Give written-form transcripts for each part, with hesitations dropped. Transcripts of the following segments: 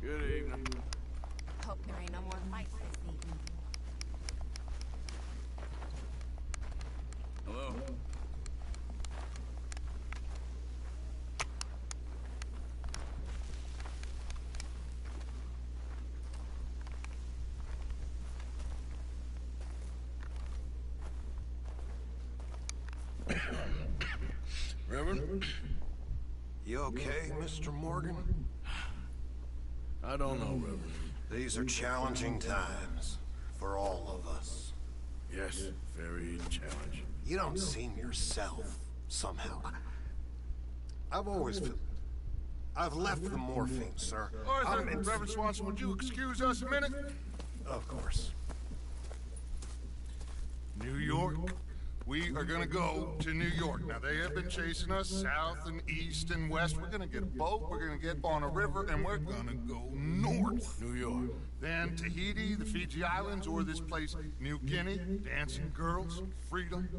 Good evening. Hope there ain't no more fights this evening. Hello? Reverend? You okay, Mr. Morgan? I don't know, Reverend. These are challenging times for all of us. Yes, very challenging. You don't seem yourself, somehow. I've always felt... I've left the morphine, sir. Arthur, Reverend Swanson, would you excuse us a minute? Of course. New York. We are gonna go to New York. Now, they have been chasing us south and east and west. We're gonna get a boat, we're gonna get on a river, and we're gonna go north. New York. Then Tahiti, the Fiji Islands, or this place, New Guinea, dancing girls, freedom.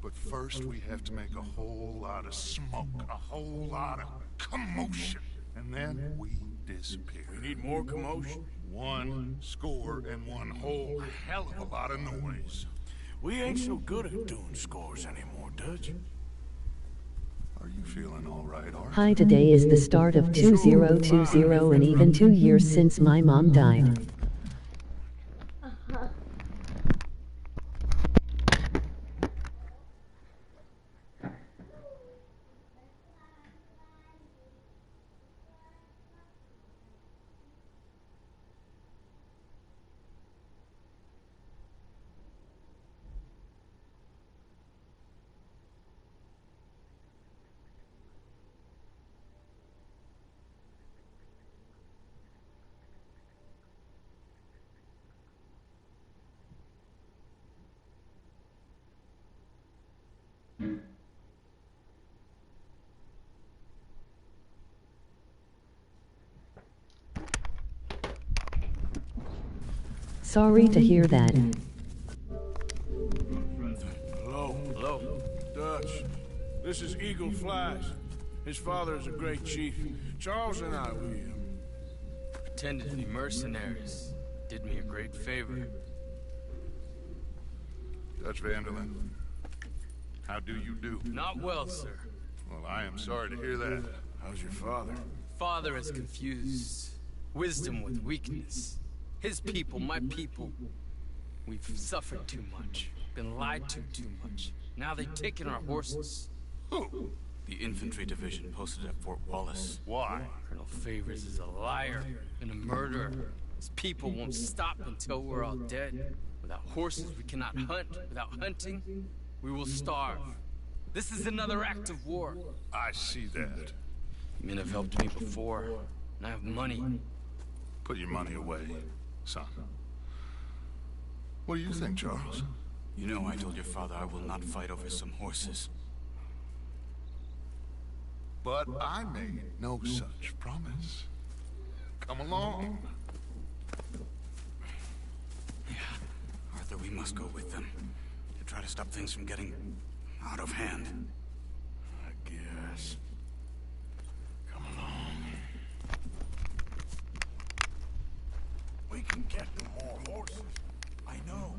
But first, we have to make a whole lot of smoke, a whole lot of commotion. And then we disappear. We need more commotion. One score and one whole hell of a lot of noise. We ain't so good at doing scores anymore, Dutch. Are you feeling all right, Arthur? Hi, today is the start of 2020 and even 2 years since my mom died. Sorry to hear that. Hello. Hello. Dutch. This is Eagle Flies. His father is a great chief. Charles and I, we pretended to be mercenaries. Did me a great favor. Dutch Vanderlyn, how do you do? Not well, sir. Well, I am sorry to hear that. How's your father? Father is confused. Wisdom with weakness. His people, my people. We've suffered too much. Been lied to too much. Now they've taken our horses. Who? The infantry division posted at Fort Wallace. Why? Colonel Favors is a liar and a murderer. His people won't stop until we're all dead. Without horses, we cannot hunt. Without hunting, we will starve. This is another act of war. I see that. Men have helped me before, and I have money. Put your money away, son. What do you think, Charles? You know I told your father I will not fight over some horses. But I made no such promise. Come along. Yeah, Arthur, we must go with them. To try to stop things from getting out of hand. I guess. Come along. We can get them more horses. I know.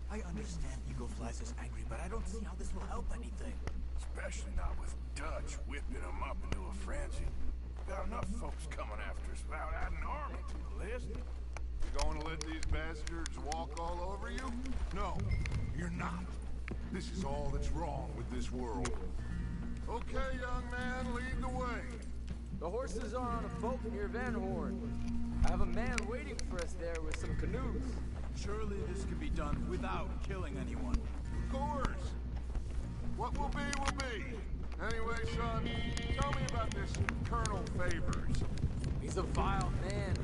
I understand Eagle Flies is angry, but I don't see how this will help anything. Especially not with Dutch whipping them up into a frenzy. Got enough folks coming after us without adding an army to the list. You going to let these bastards walk all over you? No, you're not. This is all that's wrong with this world. Okay, young man, lead the way. The horses are on a boat near Van Horn. I have a man waiting for us there with some canoes. Surely this can be done without killing anyone. Of course. What will be. Anyway, son, tell me about this Colonel Favors. He's a vile man.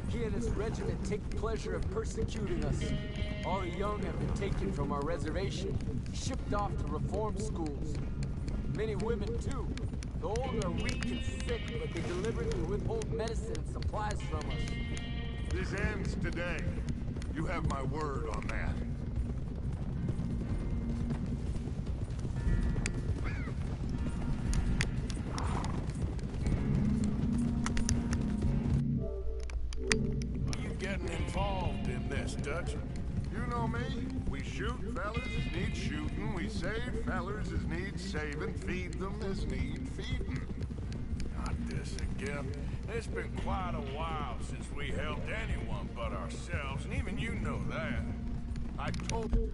He and his regiment take pleasure in persecuting us. All the young have been taken from our reservation, shipped off to reform schools. Many women, too. The old are weak and sick, but they deliberately withhold medicine and supplies from us. This ends today. You have my word on that. this, Dutch? You know me. We shoot fellas as need shooting. We save fellas as need saving. Feed them as need feeding. Not this again. It's been quite a while since we helped anyone but ourselves, and even you know that. I told you.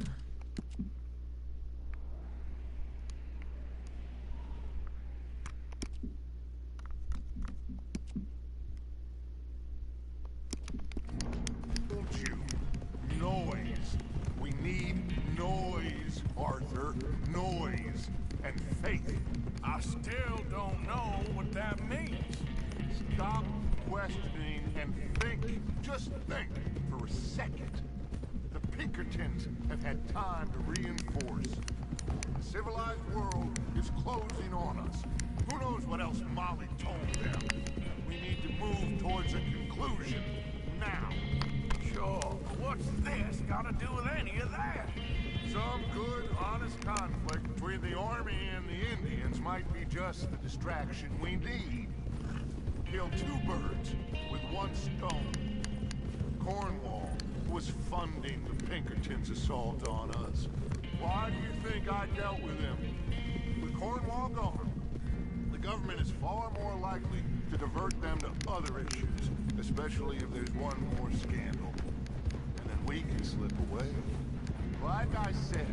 Noise. We need noise, Arthur. Noise and faith. I still don't know what that means. Stop questioning and think. Just think for a second. The Pinkertons have had time to reinforce. The civilized world is closing on us. Who knows what else Molly told them? We need to move towards a conclusion now. Sure, but what's this got to do with any of that? Some good, honest conflict between the army and the Indians might be just the distraction we need. Kill two birds with one stone. Cornwall was funding the Pinkertons' assault on us. Why do you think I dealt with him? With Cornwall gone, the government is far more likely to divert them to other issues, especially if there's one more scandal. And then we can slip away. Like I said,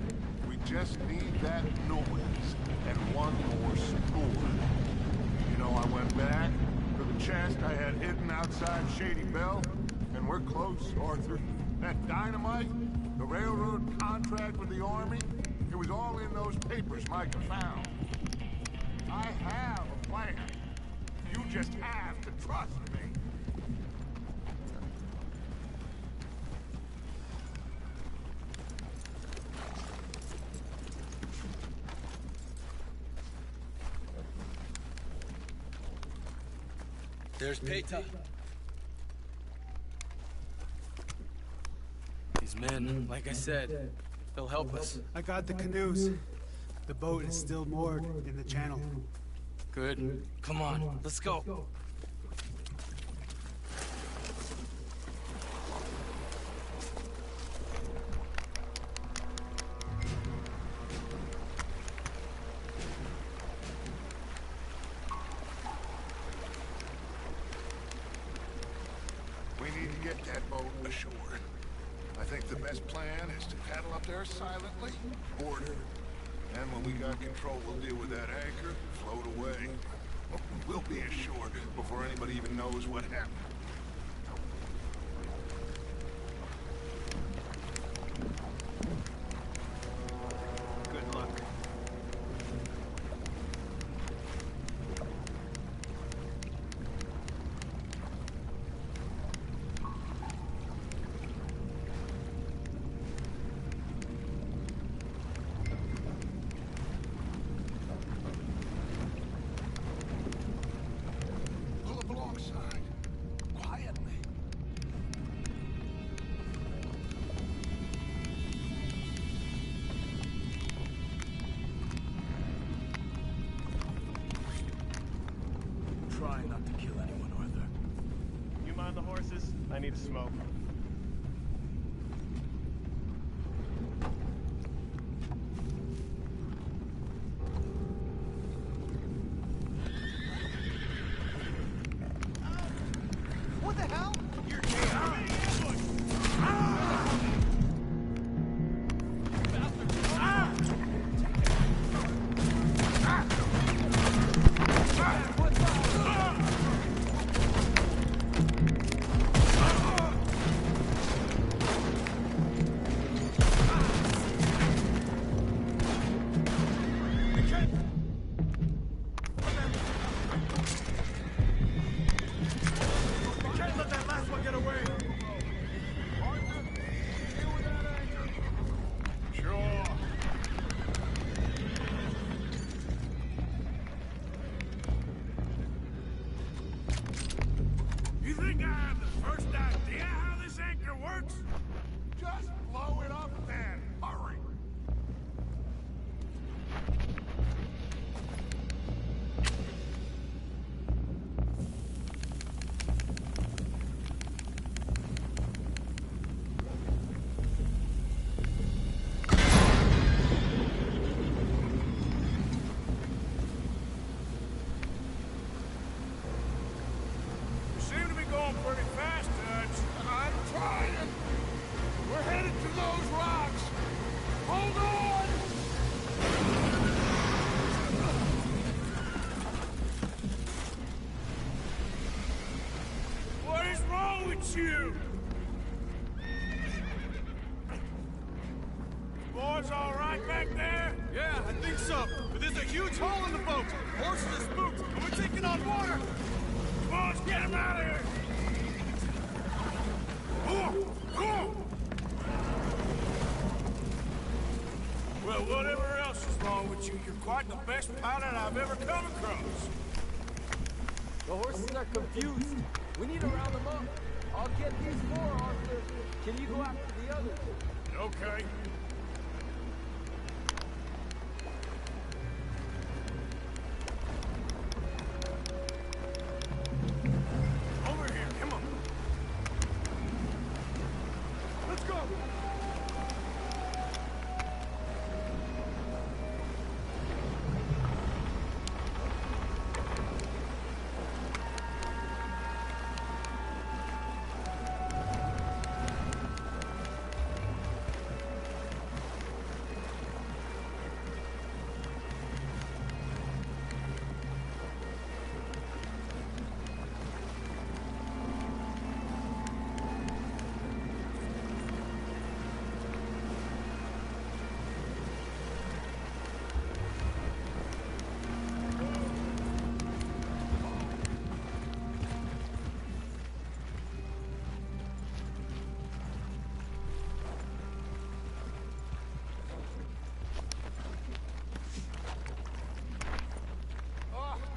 we just need that noise and one more spoor. You know, I went back for the chest I had hidden outside Shady Belle, and we're close, Arthur. That dynamite, the railroad contract with the army, it was all in those papers Micah found. I have a plan. You just have to trust me. There's Peta. These men, like I said, they'll help us. I got the canoes. The boat is still moored in the channel. Good. Come on, let's go. We need to get that boat ashore. I think the best plan is to paddle up there silently, board her. And when we got control, we'll deal with that anchor, float away. We'll be ashore before anybody even knows what happened. Good luck. Try not to kill anyone, Arthur. You mind the horses? I need a smoke. What the hell? You're dead. You think I have the first idea how this anchor works? Just blow it up then. Hurry. it's you! Boys all right back there? Yeah, I think so. But there's a huge hole in the boat. Horses are spooked, and we're taking on water. Boys, get him out of here! Well, whatever else is wrong with you, you're quite the best pilot I've ever come across. The horses are confused. We need to round them up. I'll get these four, Arthur. Can you go after the others? Okay. Over here, come on. Let's go!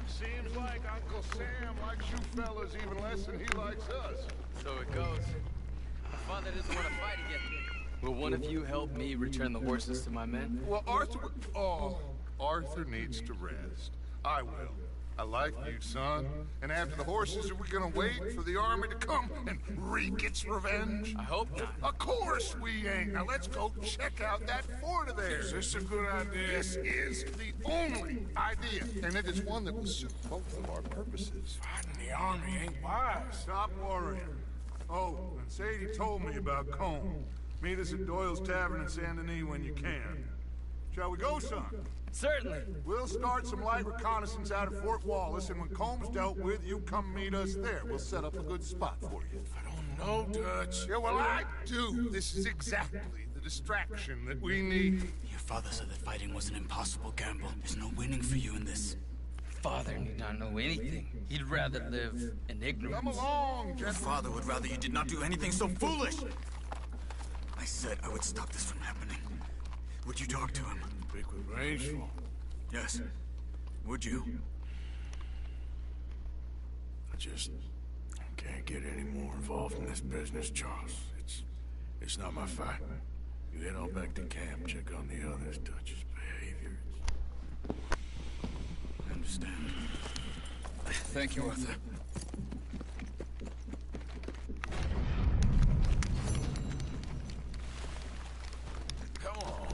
Seems like Uncle Sam likes you fellas even less than he likes us. So it goes. My father doesn't want to fight again. Will one of you help me return the horses to my men? Well, Arthur needs to rest. I will. I like you, son. And after the horses, are we gonna wait for the army to come and wreak its revenge? I hope not. Of course we ain't. Now let's go check out that fort of theirs. Is this a good idea? This is the only idea, and it is one that will suit both of our purposes. Fighting the army ain't wise. Stop worrying. Oh, and Sadie told me about Combe. Meet us at Doyle's Tavern in Saint Denis when you can. Shall we go, son? Certainly. We'll start some light reconnaissance out of Fort Wallace, and when Combs dealt with, you come meet us there. We'll set up a good spot for you. I don't know, Dutch. Yeah, well, I do. This is exactly the distraction that we need. Your father said that fighting was an impossible gamble. There's no winning for you in this. Father need not know anything. He'd rather live in ignorance. Come along, Your gentlemen. father would rather you did not do anything so foolish. I said I would stop this from happening. Would you talk to him? Speak with Rangeful. Yes. Would you? I just can't get any more involved in this business, Charles. It's not my fight. You head on back to camp, check on the others, Dutch's behavior. I understand. Thank you, Arthur. Come on.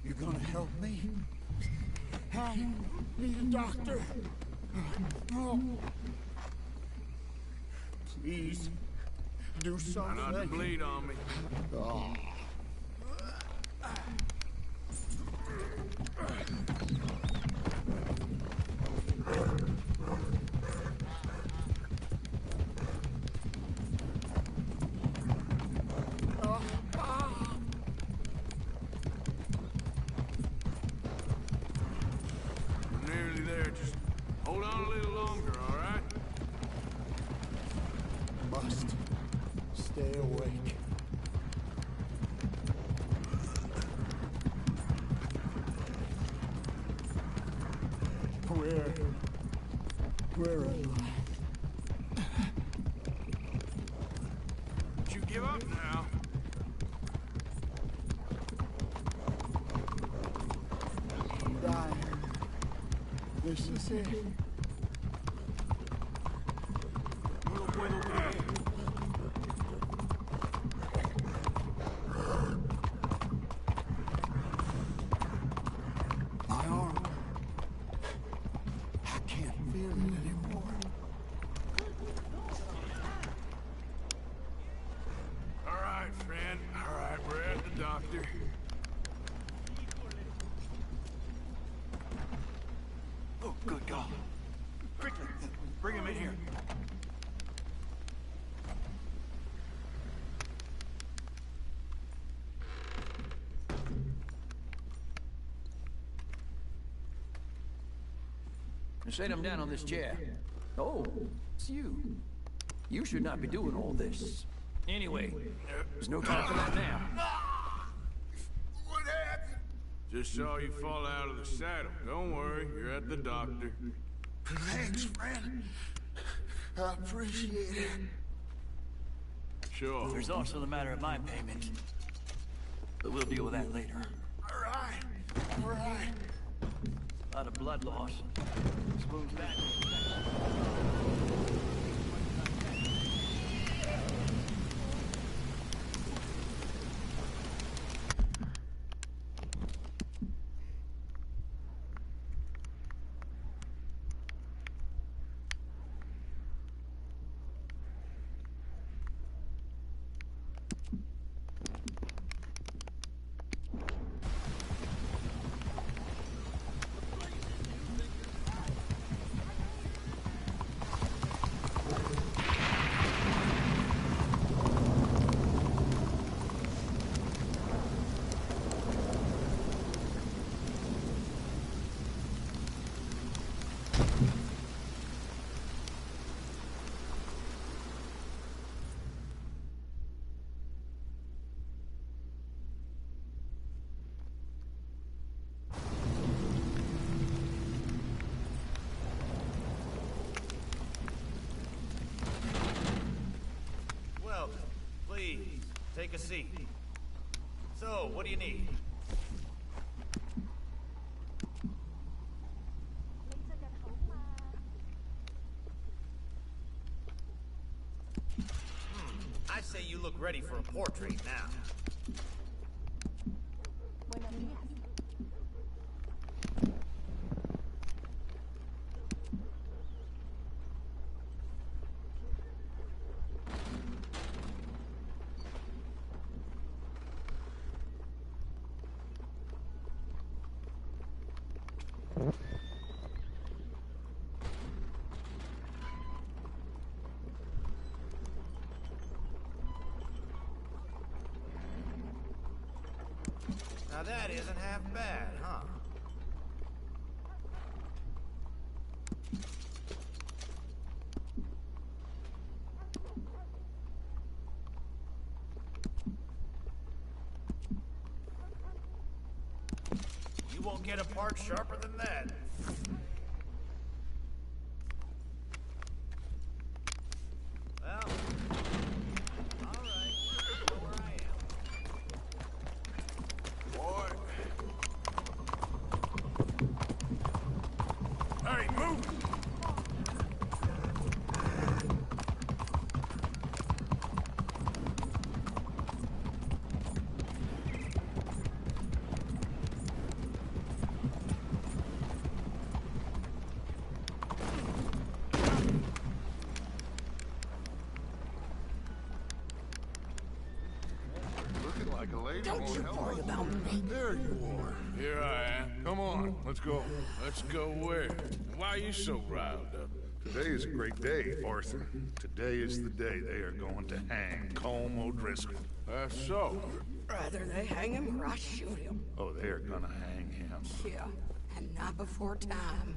You gonna help me? I need a doctor. Oh. Please, do something. Try not to bleed on me. Oh. We're nearly there. Just hold on a little longer, all right? Must stay awake. Where am I? Don't you give up now. I'm dying. This is it. No puedo creer. My arm. I can't feel it anymore. All right, friend. All right, we're at the doctor. Oh, good God. Quickly, bring him in here. Set him down on this chair. Oh, it's you. You should not be doing all this. Anyway, there's no time for that now. What happened? Just saw you fall out of the saddle. Don't worry, you're at the doctor. Thanks, friend. I appreciate it. Sure. There's also the matter of my payment. But we'll deal with that later. All right. All right. A lot of blood loss. Spoon's back. Please, take a seat. So, what do you need? I say you look ready for a portrait now. Now that isn't half bad, huh? You won't get a part sharper than that. Well, all right. You know where I am. Boy. Hey, move! Don't you worry about me. There you are. Here I am. Come on, let's go. Let's go where? Why are you so riled up? Today is a great day, Arthur. Today is the day they are going to hang Colm O'Driscoll. That's so. Rather they hang him or I shoot him. Oh, they are gonna hang him. Yeah, and not before time.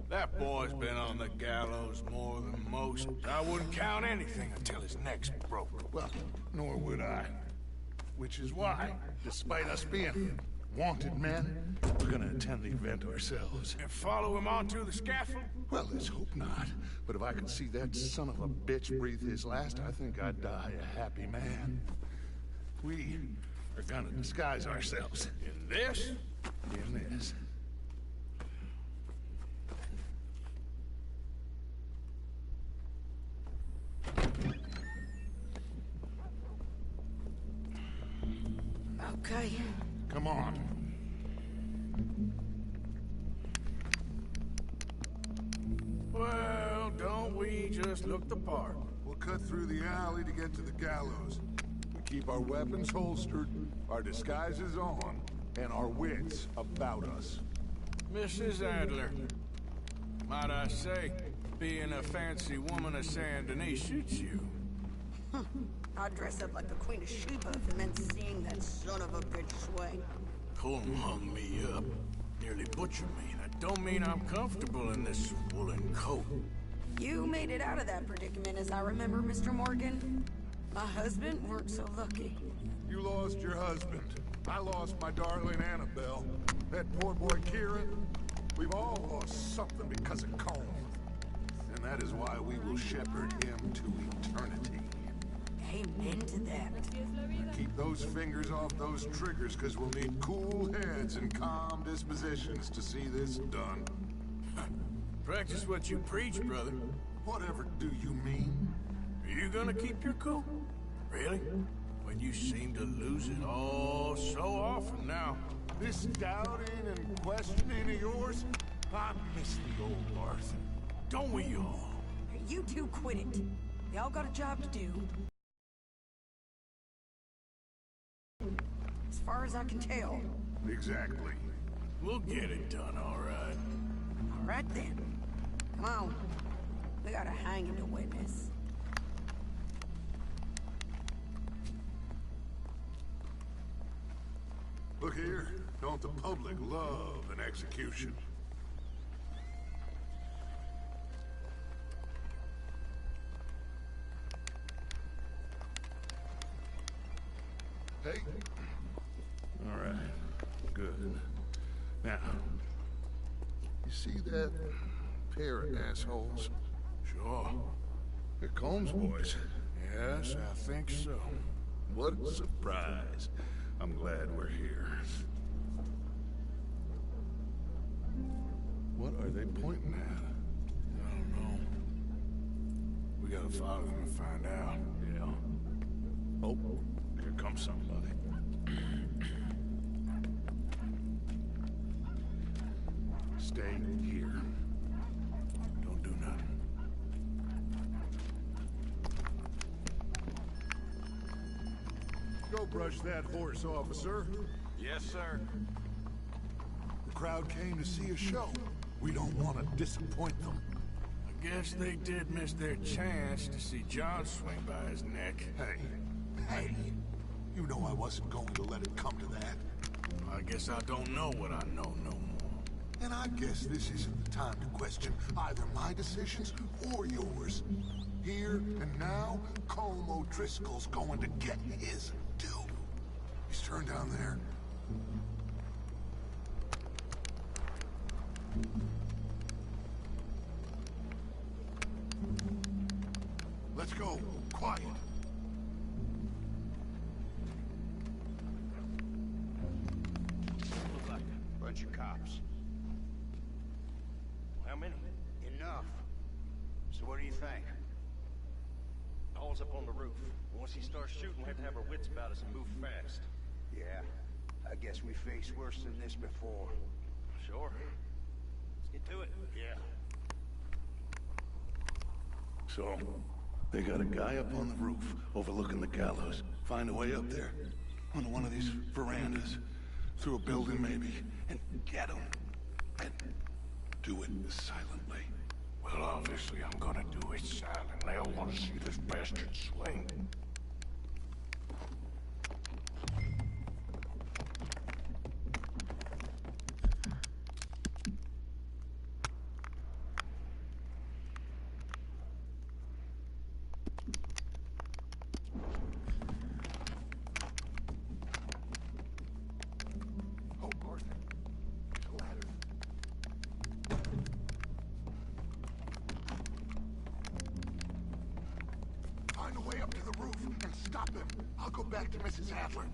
That boy's been on the gallows more than most. I wouldn't count anything until his neck's broke. Well, nor would I. Which is why, despite us being wanted men, we're gonna attend the event ourselves. And follow him onto the scaffold? Well, let's hope not. But if I could see that son of a bitch breathe his last, I think I'd die a happy man. We are gonna disguise ourselves. In this? In this. Okay. Come on. Well, don't we just look the part? We'll cut through the alley to get to the gallows. We keep our weapons holstered, our disguises on, and our wits about us. Mrs. Adler, might I say, being a fancy woman of Saint Denis suits you. I'd dress up like the Queen of Sheba if it meant seeing that son of a bitch swing. Colm hung me up, nearly butchered me. That don't mean I'm comfortable in this woolen coat. You made it out of that predicament, as I remember, Mr. Morgan. My husband weren't so lucky. You lost your husband. I lost my darling Annabelle. That poor boy Kieran. We've all lost something because of Colm. And that is why we will shepherd him to eternity. Amen to that. Keep those fingers off those triggers, because we'll need cool heads and calm dispositions to see this done. Practice what you preach, brother. Whatever do you mean? Are you gonna keep your cool? Really? When you seem to lose it all so often now. This doubting and questioning of yours? I miss the old Arthur. Don't we all? You two quit it. Y'all got a job to do. As far as I can tell. Exactly. We'll get it done, all right. All right then. Come on. We gotta hang him to witness. Look here. Don't the public love an execution? Hey. All right. Good. Now, you see that pair of assholes? Sure. They're Colm's boys. Yes, I think so. What a surprise. I'm glad we're here. What are they pointing at? I don't know. We gotta follow them and find out. Yeah. Oh, here comes somebody. Stay here. Don't do nothing. Go brush that horse, officer. Yes, sir. The crowd came to see a show. We don't want to disappoint them. I guess they did miss their chance to see John swing by his neck. Hey, you know I wasn't going to let it come to that. I guess I don't know what I know no more. And I guess this isn't the time to question either my decisions or yours. Here and now, Colm O'Driscoll's going to get his due. He's turned down there. Let's go. Quiet. Look like a bunch of cops. How many? Enough. So what do you think? Paul's up on the roof. Once he starts shooting, we have to have our wits about us and move fast. Yeah. I guess we faced worse than this before. Sure. Let's get to it. Yeah. So, they got a guy up on the roof, overlooking the gallows. Find a way up there. on one of these verandas, through a building maybe, and get them. And do it silently. Well, obviously I'm gonna do it silently. I want to see this bastard swing. Find a way up to the roof and stop him. I'll go back to Mrs. Adler.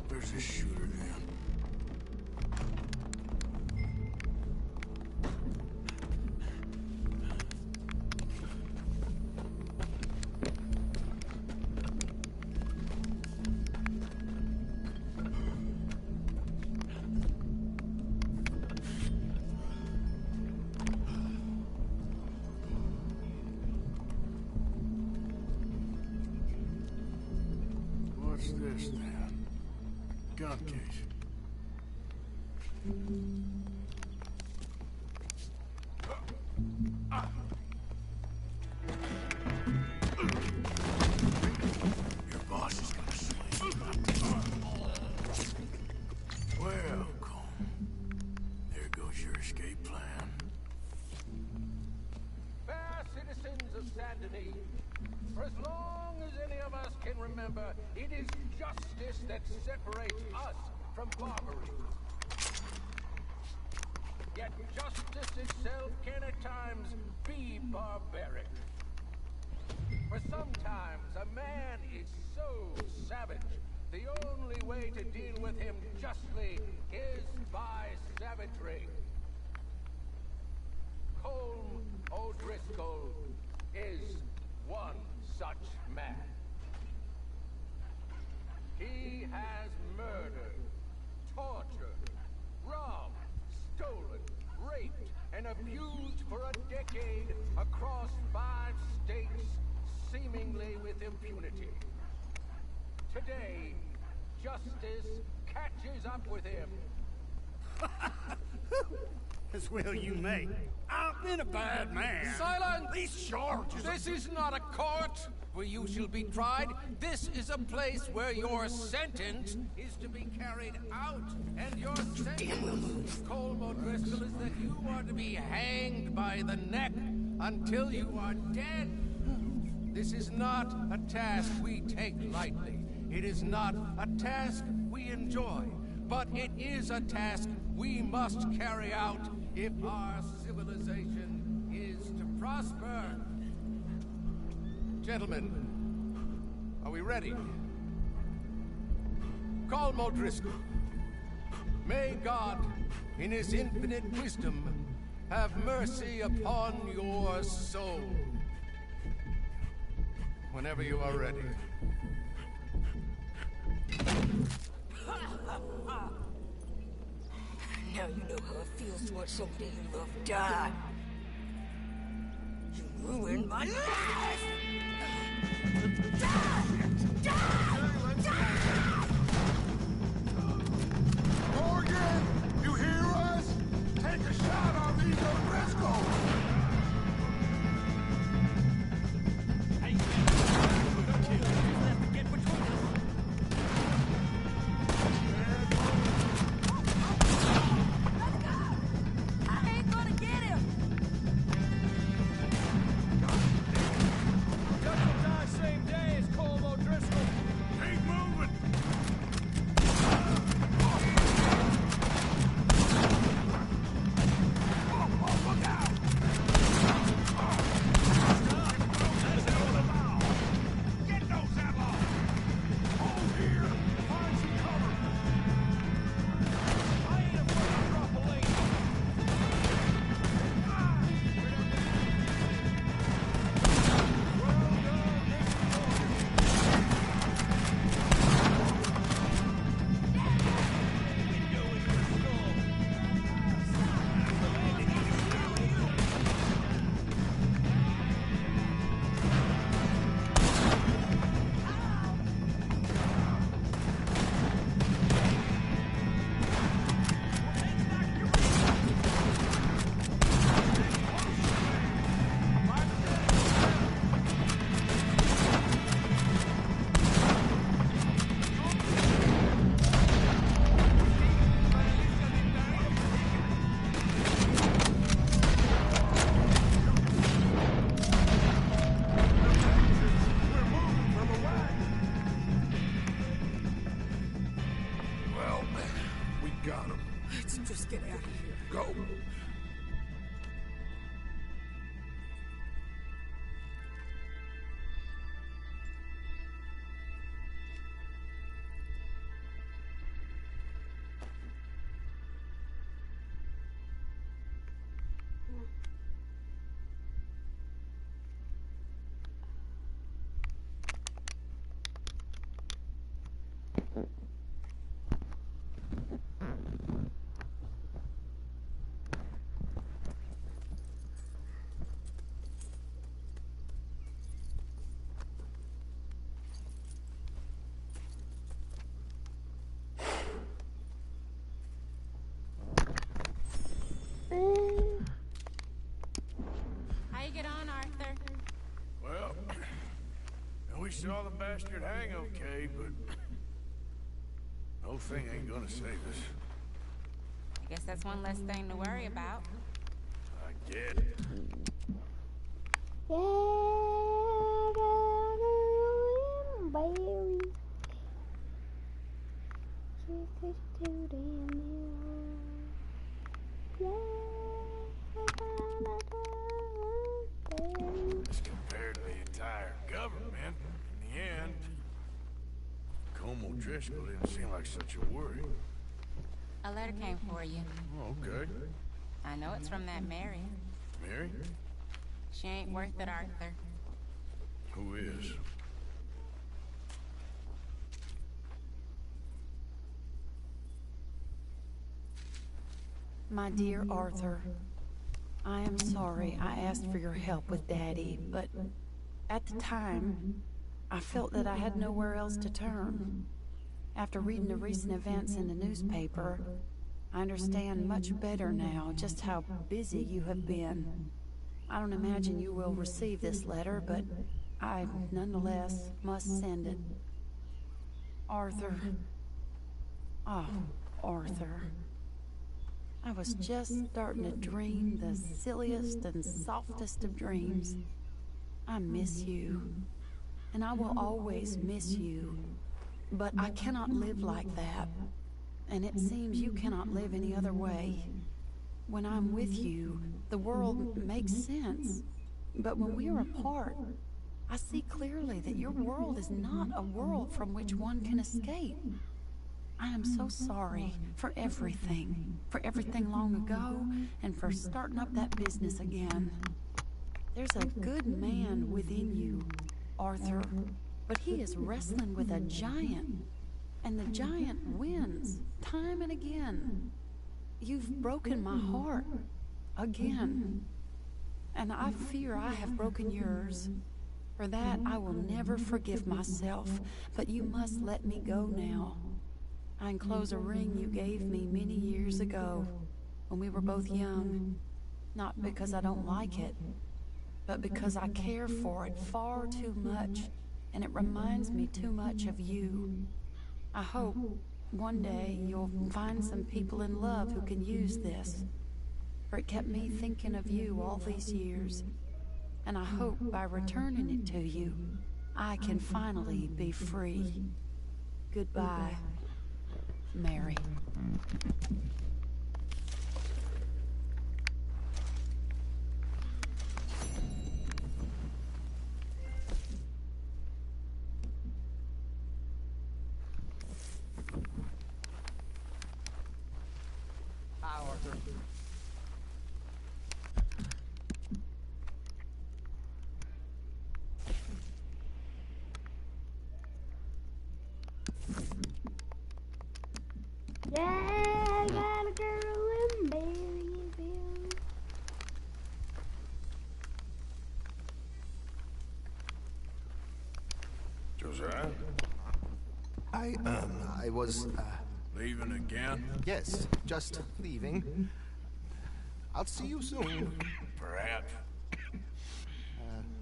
Where's this shooter then? What's this then? Gun case. Your boss is gonna sleep. Well, Colm, there goes your escape plan. Fair citizens of Saint Denis, for as long as any of us can remember, it is justice that separates us from barbarity. Yet justice itself can at times be barbaric. For sometimes a man is so savage, the only way to deal with him justly is by savagery. Colm O'Driscoll is one such man. He has murdered, tortured, robbed, stolen, raped, and abused for a decade across 5 states, seemingly with impunity. Today, justice catches up with him. As well you may. I've been a bad man. Silence! These charges This is not a court where you shall be tried. This is a place where your sentence is to be carried out. And your sentence, Colm O'Driscoll, is that you are to be hanged by the neck until you are dead. This is not a task we take lightly. It is not a task we enjoy. But it is a task we must carry out if our civilization is to prosper. Gentlemen, are we ready? Colm O'Driscoll, may God, in his infinite wisdom, have mercy upon your soul. Whenever you are ready. Now you know how it feels to watch somebody you love die. You ruined my life! Die! Die! Die! Morgan! You hear us? Take a shot on these O'Driscolls! Same day as Colm we saw the bastard hang okay, but the whole thing ain't gonna save us. I guess that's one less thing to worry about. I get it. As compared to the entire government, in the end, Colm O'Driscoll didn't seem like such a worry. A letter came for you. Oh, okay. I know it's from that Mary. Mary? She ain't worth it, Arthur. Who is? My dear Arthur, I am sorry I asked for your help with Daddy, but at the time, I felt that I had nowhere else to turn. After reading the recent events in the newspaper, I understand much better now just how busy you have been. I don't imagine you will receive this letter, but I nonetheless must send it. Arthur. Oh, Arthur. I was just starting to dream the silliest and softest of dreams. I miss you, and I will always miss you, but I cannot live like that, and it seems you cannot live any other way. When I'm with you, the world makes sense, but when we are apart, I see clearly that your world is not a world from which one can escape. I am so sorry for everything long ago, and for starting up that business again. There's a good man within you, Arthur, but he is wrestling with a giant, and the giant wins time and again. You've broken my heart again, and I fear I have broken yours. For that, I will never forgive myself, but you must let me go now. I enclose a ring you gave me many years ago, when we were both young, not because I don't like it, but because I care for it far too much, and it reminds me too much of you. I hope one day you'll find some people in love who can use this, for it kept me thinking of you all these years, and I hope by returning it to you, I can finally be free. Goodbye, Mary. Hi, Arthur. Yeah, I got a girl in Berryville. Josiah? I was, Leaving again? Yes, just leaving. I'll see you soon. Perhaps.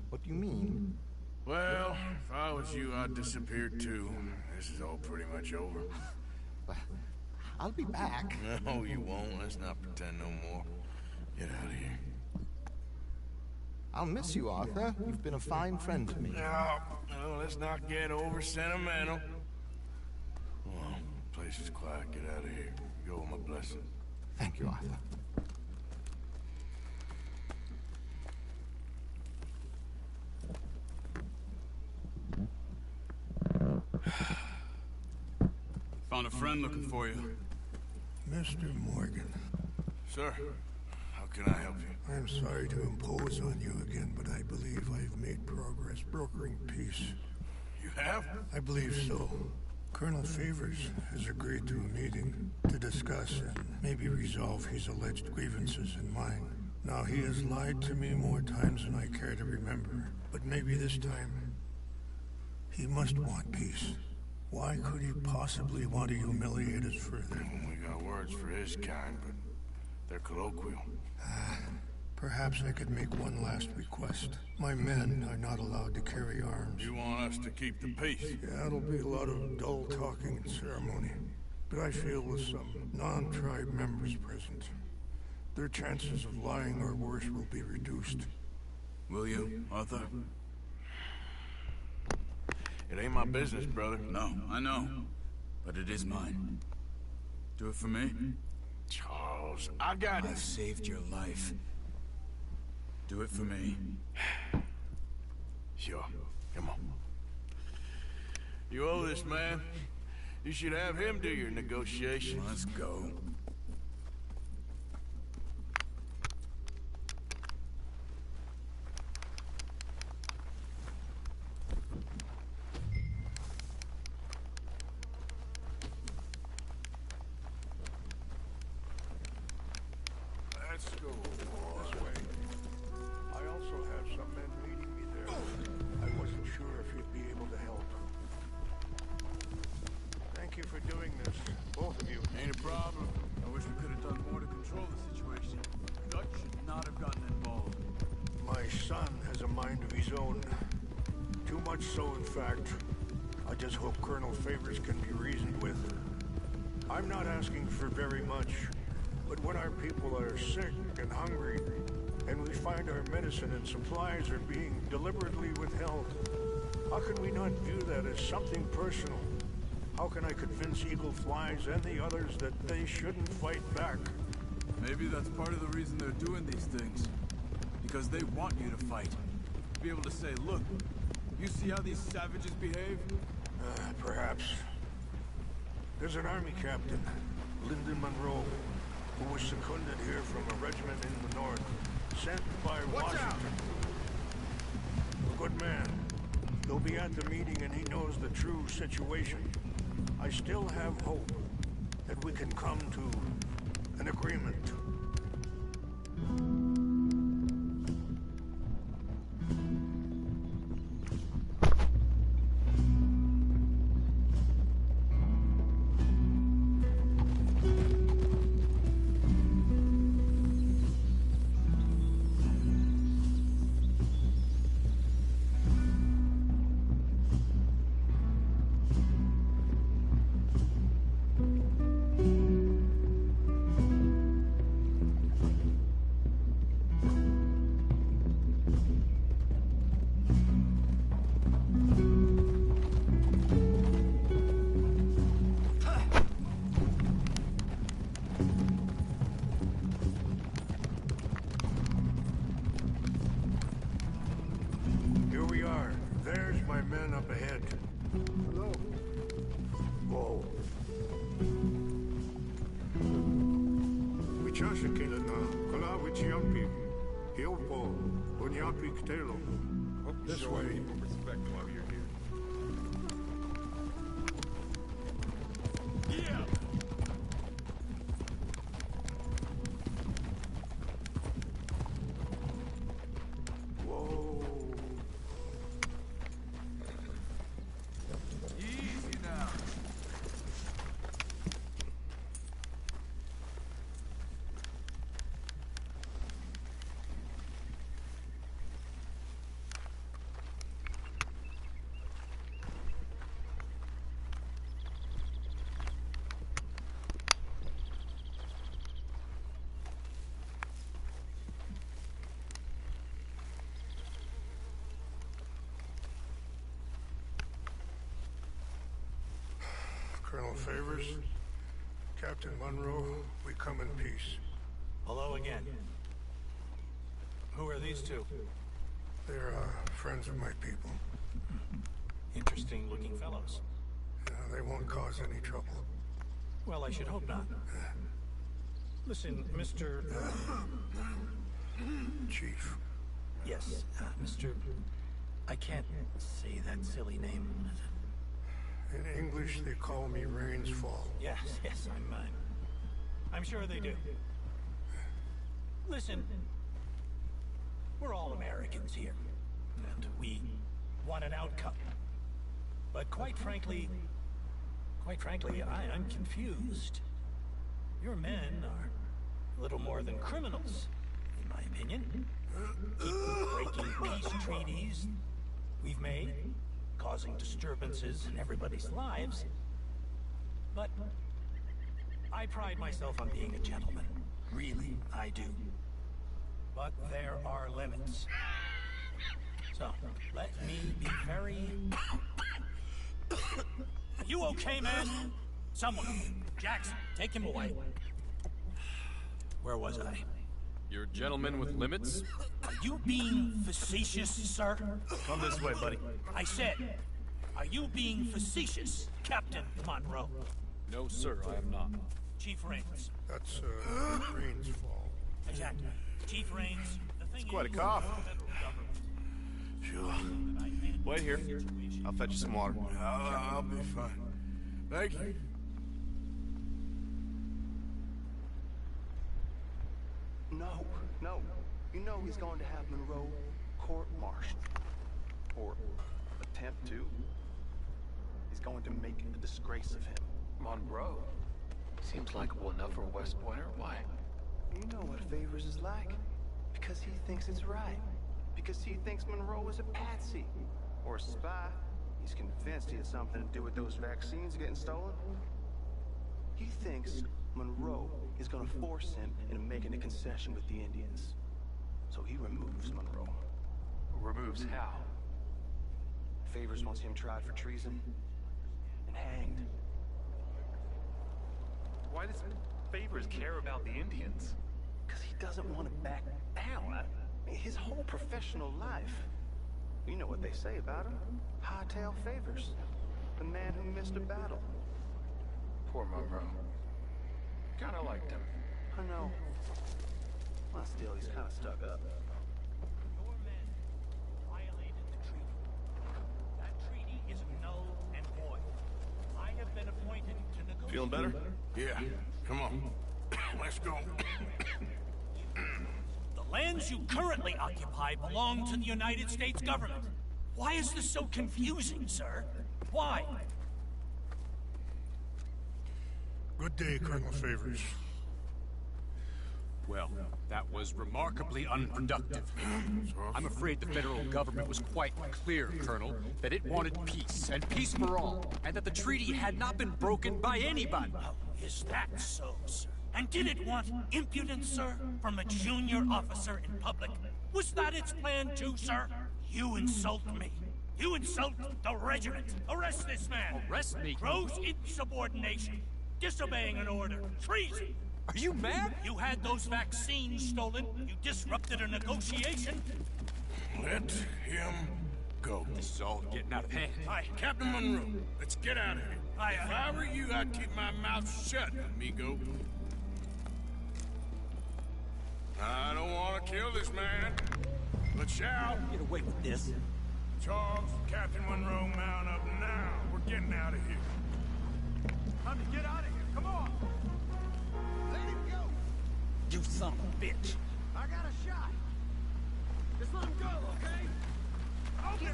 What do you mean? Well, if I was you, I'd disappear too. This is all pretty much over. I'll be back. No, you won't. Let's not pretend no more. Get out of here. I'll miss you, Arthur. You've been a fine friend to me. No, let's not get over sentimental. Well, the place is quiet. Get out of here. Go with my blessing. Thank you, Arthur. Found a friend looking for you. Mr. Morgan. Sir, how can I help you? I'm sorry to impose on you again, but I believe I've made progress brokering peace. You have? I believe so. Colonel Favors has agreed to a meeting to discuss and maybe resolve his alleged grievances and mine. Now, he has lied to me more times than I care to remember, but maybe this time he must want peace. Why could he possibly want to humiliate us further? We got words for his kind, but they're colloquial. Perhaps I could make one last request. My men are not allowed to carry arms. You want us to keep the peace? Yeah, it'll be a lot of dull talking and ceremony. But I feel with some non-tribe members present, their chances of lying or worse will be reduced. Will you, Arthur? It ain't my business, brother. No, I know. But it is mine. Do it for me? Charles, I got it. I've saved your life. Do it for me. Sure. Come on. You owe this man. You should have him do your negotiations. Let's go. Let's go. This way. I also have some men meeting me there. I wasn't sure if you'd be able to help. Thank you for doing this, both of you. Ain't a problem. I wish we could have done more to control the situation. Dutch should not have gotten involved. My son has a mind of his own. Too much so, in fact. I just hope Colonel Favors can be reasoned with. I'm not asking for very much, but when our people are sick and hungry, and we find our medicine and supplies are being deliberately withheld, how can we not view that as something personal? How can I convince Eagle Flies and the others that they shouldn't fight back? Maybe that's part of the reason they're doing these things. Because they want you to fight. To be able to say, look, you see how these savages behave? Perhaps. There's an army captain, Lyndon Monroe, who was seconded here from a regiment in the north, sent by Washington. A good man. He'll be at the meeting and he knows the true situation. I still have hope that we can come to an agreement. This way. Respect while you're here. Yeah! Whoa. Easy now. Colonel Favors, Captain Monroe, we come in peace. Hello again. Who are these two? They're friends of my people. Interesting looking fellows. They won't cause any trouble. Well, I should hope not. Listen, Mr. Chief. Yes, Mr. I can't say that silly name. In English, they call me Rains Fall. Yes, I'm sure they do. Listen, we're all Americans here, and we want an outcome. But quite frankly, I'm confused. Your men are little more than criminals, in my opinion. Keep breaking peace treaties we've made, causing disturbances in everybody's lives. But I pride myself on being a gentleman. Really, I do. But there are limits. So, let me be very... Are you okay, man? Someone. Jackson, take him away. Where was I? You're a gentleman with limits? Are you being facetious, sir? Come this way, buddy. I said, are you being facetious, Captain Monroe? No, sir, I am not. Chief Raines. That's, Raines' fault. Exactly. Chief Raines, the thing It's quite a cough. Sure. Wait here. I'll fetch you some water. I'll be fine. Thank you. No. You know he's going to have Monroe court-martialed. Or attempt to. He's going to make a disgrace of him. Monroe? Seems likable enough for a West Pointer. Why? You know what Favors is like. Because he thinks it's right. Because he thinks Monroe is a patsy. Or a spy. He's convinced he had something to do with those vaccines getting stolen. He thinks Monroe is gonna force him into making a concession with the Indians. So he removes Monroe. Removes how? Favors wants him tried for treason and hanged. Why does Favors care about the Indians? Because he doesn't want to back down. His whole professional life. You know what they say about him. Hightail Favors. The man who missed a battle. Poor Monroe. Kinda liked him. I know. Well, still, he's kind of stuck up. Your men violated the treaty. That treaty is null and void. I have been appointed to negotiate... Feeling better? Yeah. Come on. Let's go. The lands you currently occupy belong to the United States government. Why is this so confusing, sir? Why? Good day, Colonel Favors. Well, that was remarkably unproductive. I'm afraid the federal government was quite clear, Colonel, that it wanted peace, and peace for all, and that the treaty had not been broken by anybody. Oh, is that so, sir? And did it want impudence, sir, from a junior officer in public? Was that its plan too, sir? You insult me. You insult the regiment. Arrest this man. Arrest me? Gross insubordination. Disobeying an order. Treason. Are you mad? You had those vaccines stolen. You disrupted a negotiation. Let him go. This is all getting out of hand. Hi, Captain Monroe. Let's get out of here. If I were you, I'd keep my mouth shut, amigo. I don't want to kill this man, but shall. Get away with this. Charles, Captain Monroe, mount up now. We're getting out of here. Time to get out of here. Come on. Let him go. You son of a bitch. I got a shot. Just let him go, okay? Open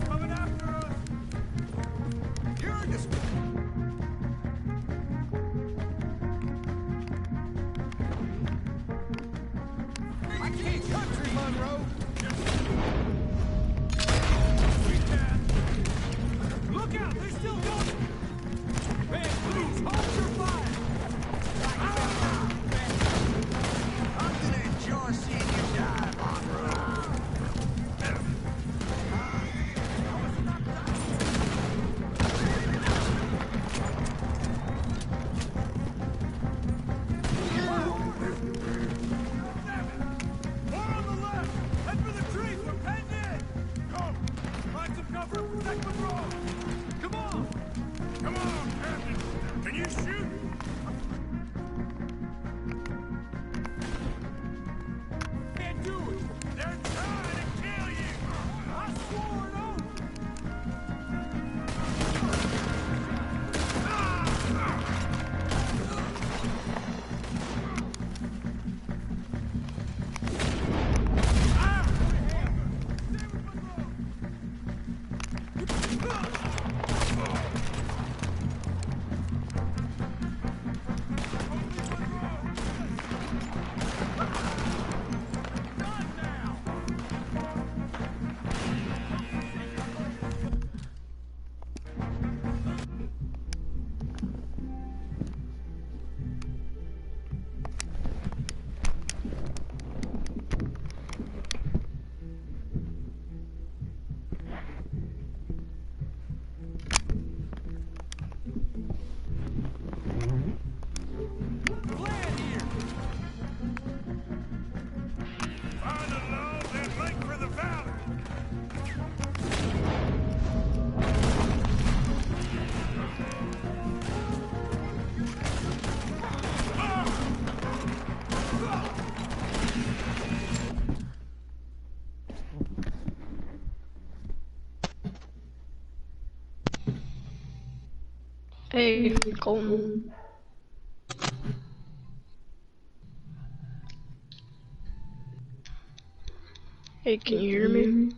coming after us. You're just... I can't country, Monroe. Look out! They're still going! Man, please, hold your fire! I'm gonna enjoy seeing you die, Monroe. More on the left! Head for the trees! We're penned in! Go! Find some cover! Protect the road! Come on! Come on, Captain. Can you shoot? Can't do it! They're trying to kill you! I swore an oath! Hey, Colton. Hey, can you hear me?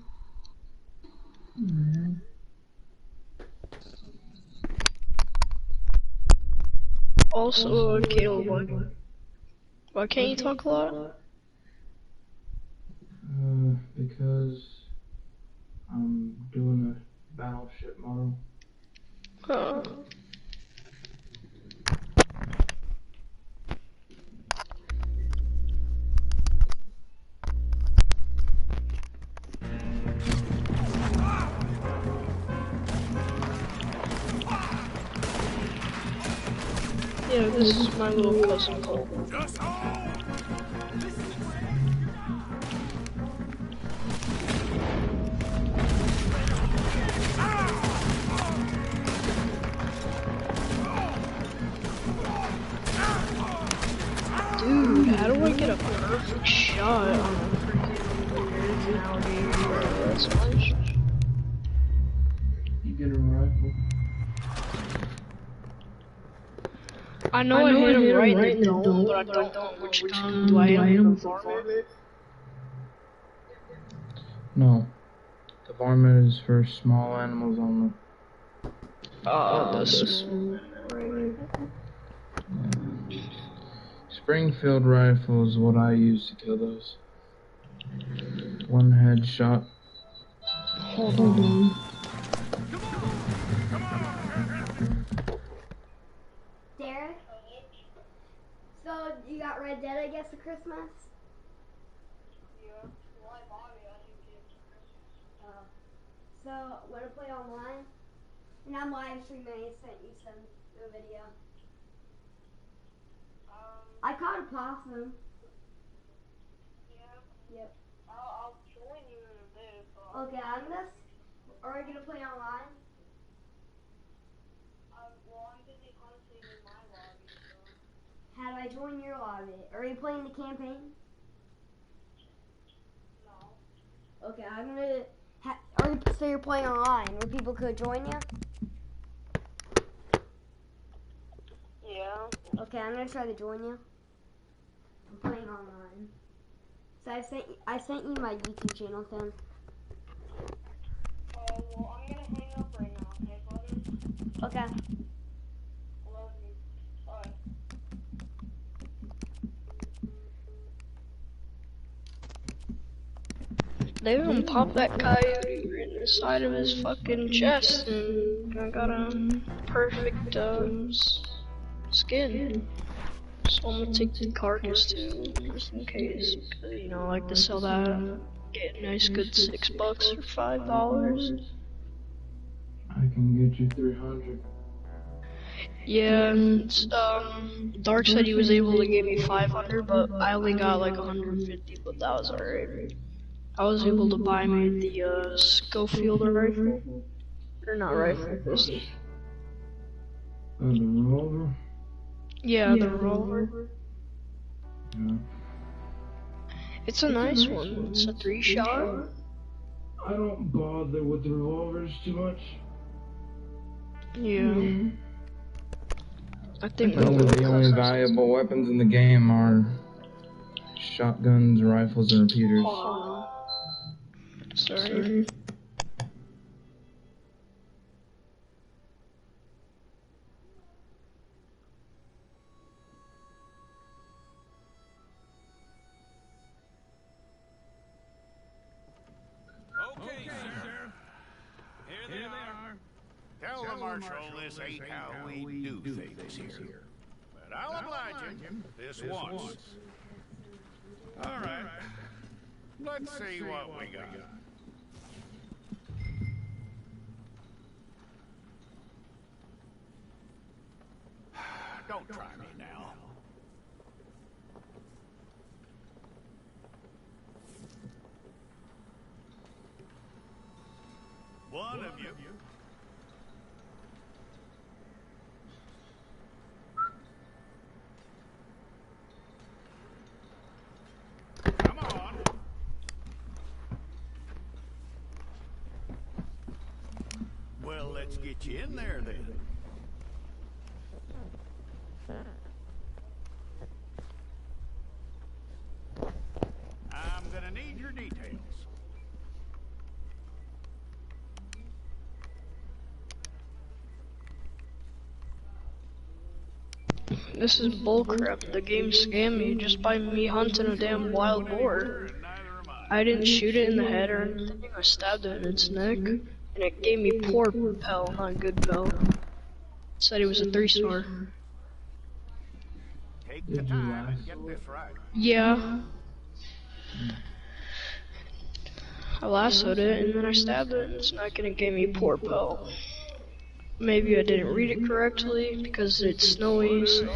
Also, Caleb, why can't you talk a lot? Because I'm doing a battleship model. Yeah, this is my little cousin Cole. Dude, how do I get a perfect shot on a freaking alligator? That's nice. You get a rifle. I know I hit him right in the dome, but I don't know which gun. Do I hit him with the varmint? No. The varmint is for small animals only. This is... Springfield rifle is what I use to kill those. One headshot. Hold on. Derek? So, you got Red Dead, I guess, for Christmas? Yeah. Well, I bought it. I didn't get it for Christmas. So, wanna play online? And I'm live streaming. I sent you the video. I caught a possum. Yeah. Yep. I'll join you in a bit. Okay, are we gonna play online? Well, I'm busy constantly in my lobby, so. How do I join your lobby? Are you playing the campaign? No. Okay, I'm gonna. So you're playing online, where people could join you? Yeah. Okay, I'm gonna try to join you. I'm playing online. So I sent you my YouTube channel, Tim. Well, I'm gonna hang up right now, okay, buddy? Okay. Love you. Bye. They don't pop that coyote right in the side of his fucking chest, and I got a perfect skin. So I'm gonna take the carcass too, just in case. Because, you know, I like to sell that, get a nice good $6 or $5. I can get you 300. Yeah, Dark said he was able to give me 500, but I only got like 150, but that was alright. I was able to buy me the Schofield rifle. Or not rifle, pistol. The revolver? Yeah, the revolver. Yeah. It's a nice one. It's a 3-shot. I don't bother with the revolvers too much. Yeah. I think the only valuable weapons in the game are shotguns, rifles, and repeaters. Sorry. Okay, sir. Here they are. Tell the Marshal this ain't how we do things here. But I'll oblige him this once. All right. Let's see what we got. Don't try me now. One of you. Come on. Well, let's get you in there then. I'm gonna need your details. This is bullcrap. The game scammed me just by me hunting a damn wild boar. I didn't shoot it in the head or anything. I stabbed it in its neck, and it gave me poor Pel, not good Pel. It said it was a 3-star. Take the time and get this right. Yeah. I lassoed it, and then I stabbed it in its neck, and it gave me poor Pel. Maybe I didn't read it correctly because it's snowy, so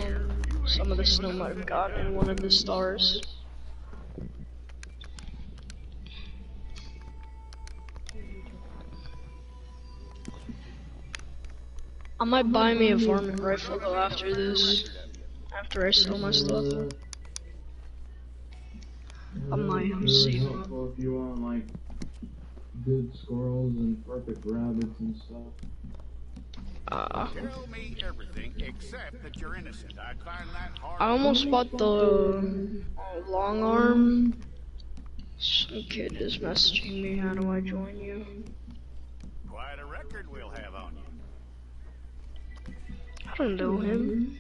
some of the snow might have gotten in one of the stars. I might buy me a varmint rifle though after this, after I sell my stuff. I might see. Helpful if you want like good squirrels and perfect rabbits and stuff. Tell me everything except that you're innocent. I find that hard. I almost bought the long arm. Some kid is messaging me. How do I join you? Quite a record we'll have on you. I don't know him.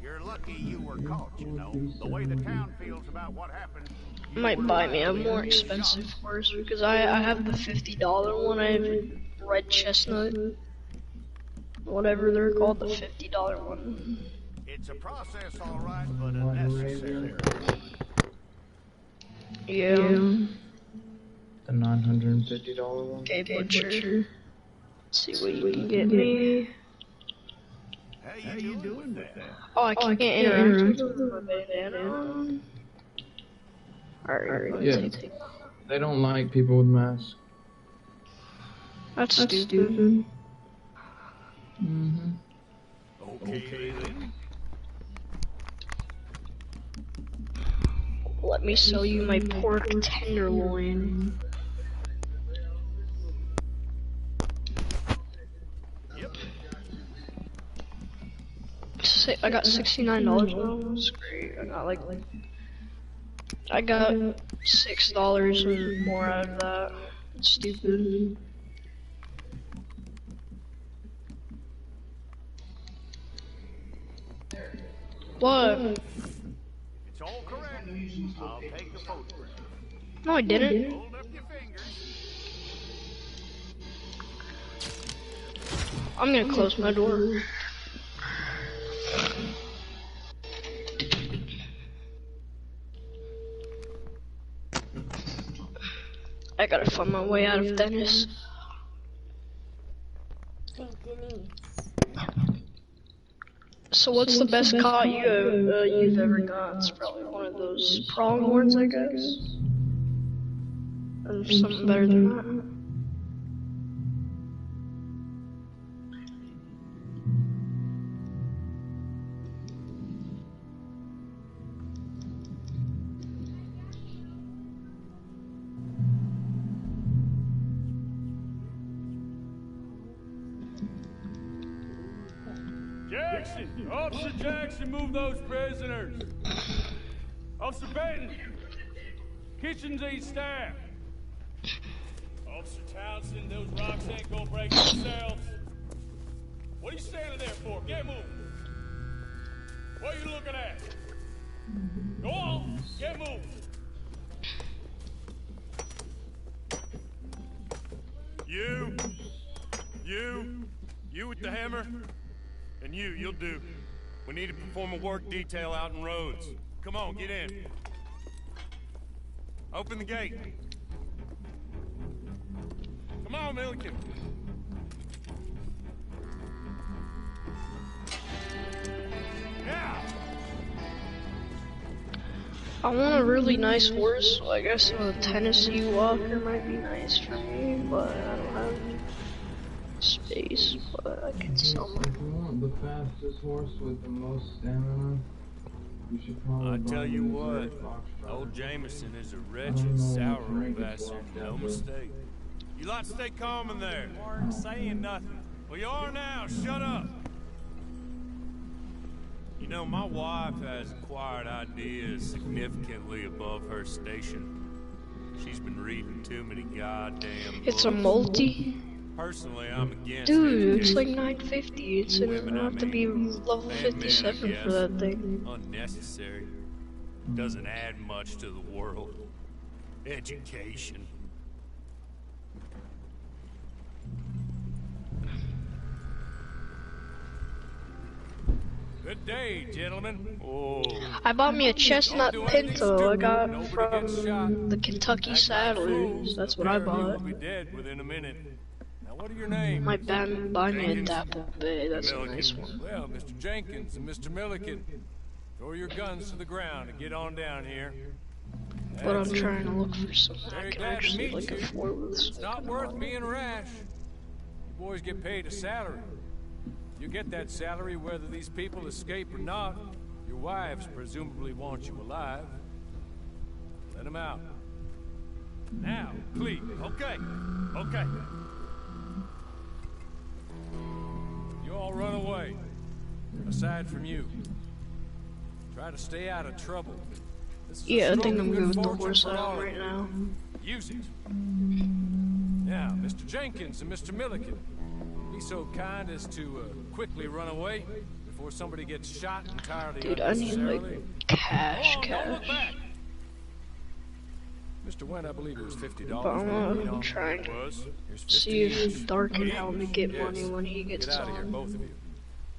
You're lucky you were caught, you know. The way the town feels about what happened. Might buy me a more expensive horse because I have the $50 one. I have a red chestnut, whatever they're called, the $50 one. It's a process, all right, but unnecessary. Yeah. The $950 one. Okay, butcher. Let's see what you can get me. How you doing with that? Oh, I can't interact with my bandana. Alright, Yeah. They don't like people with masks. That's stupid. Mm-hmm. Okay then. Let me sell you my pork tenderloin. Yep. I got $69 now. That's great. I got $6 and more out of that. It's stupid. What? It's all correct. I'll take the photograph. No, I didn't. Hold up your fingers. I'm gonna close my door. I gotta find my way out of Dennis. So what's the best caught you've ever got? It's probably one of those pronghorns, I guess. Or something better than that. Jackson! Officer Jackson, move those prisoners! Officer Benton! Kitchens ain't staffed! Officer Townsend, those rocks ain't gonna break themselves! What are you standing there for? Get moving! What are you looking at? Go on! Get moving! You with the hammer? And you'll do. We need to perform a work detail out in Rhodes. Come on, get in. Open the gate. Come on, Milliken. Yeah. I want a really nice horse, so I guess a Tennessee Walker might be nice for me, but I don't have space, but I can sell If you want the fastest horse with the most stamina, you should probably I buy tell the you Missouri what, Foxtrot. old Jameson is a I don't wretched, know sour if Frank is bastard, locked no up, but mistake. You lot stay calm in there. You weren't saying nothing. Well, you are now. Shut up. You know, my wife has acquired ideas significantly above her station. She's been reading too many goddamn books. It's a multi? Personally, I'm against Dude, it's like education. 950. It's gonna have to be level 57 for that thing. Unnecessary. Doesn't add much to the world. Education. Good day, gentlemen. Oh. I bought me a chestnut pinto I got from the Kentucky Saddlers. That's what I bought. Be dead within a minute. Now, what are your names? My band buy me a Dapple Bay. That's a nice one. Well, Mr. Jenkins and Mr. Milliken, throw your guns to the ground and get on down here. But I'm trying to look for something I can actually like afford with. It's not worth being rash. You boys get paid a salary. You get that salary whether these people escape or not. Your wives presumably want you alive. Let them out. Now, please. Okay. Okay. You all run away. Aside from you. Try to stay out of trouble. Yeah, I think I'm good with the horse out right now. Use it. Now, Mr. Jenkins and Mr. Milliken, be so kind as to quickly run away before somebody gets shot entirely Dude, I need like cash. Mr. Went, I believe it was $50. But I'm trying to see if Dark can help me get money when he gets Get out of here, on. both of you.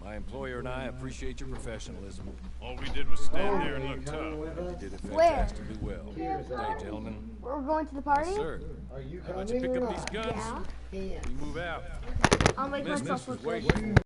My employer and I appreciate your professionalism. All we did was stand there and look tough. You did it Where? fantastically well. Good day, gentlemen. We're going to the party? Yes, sir. Are you How about you pick up these guns? Yeah. We move out. I'll make Business myself is look waiting. good.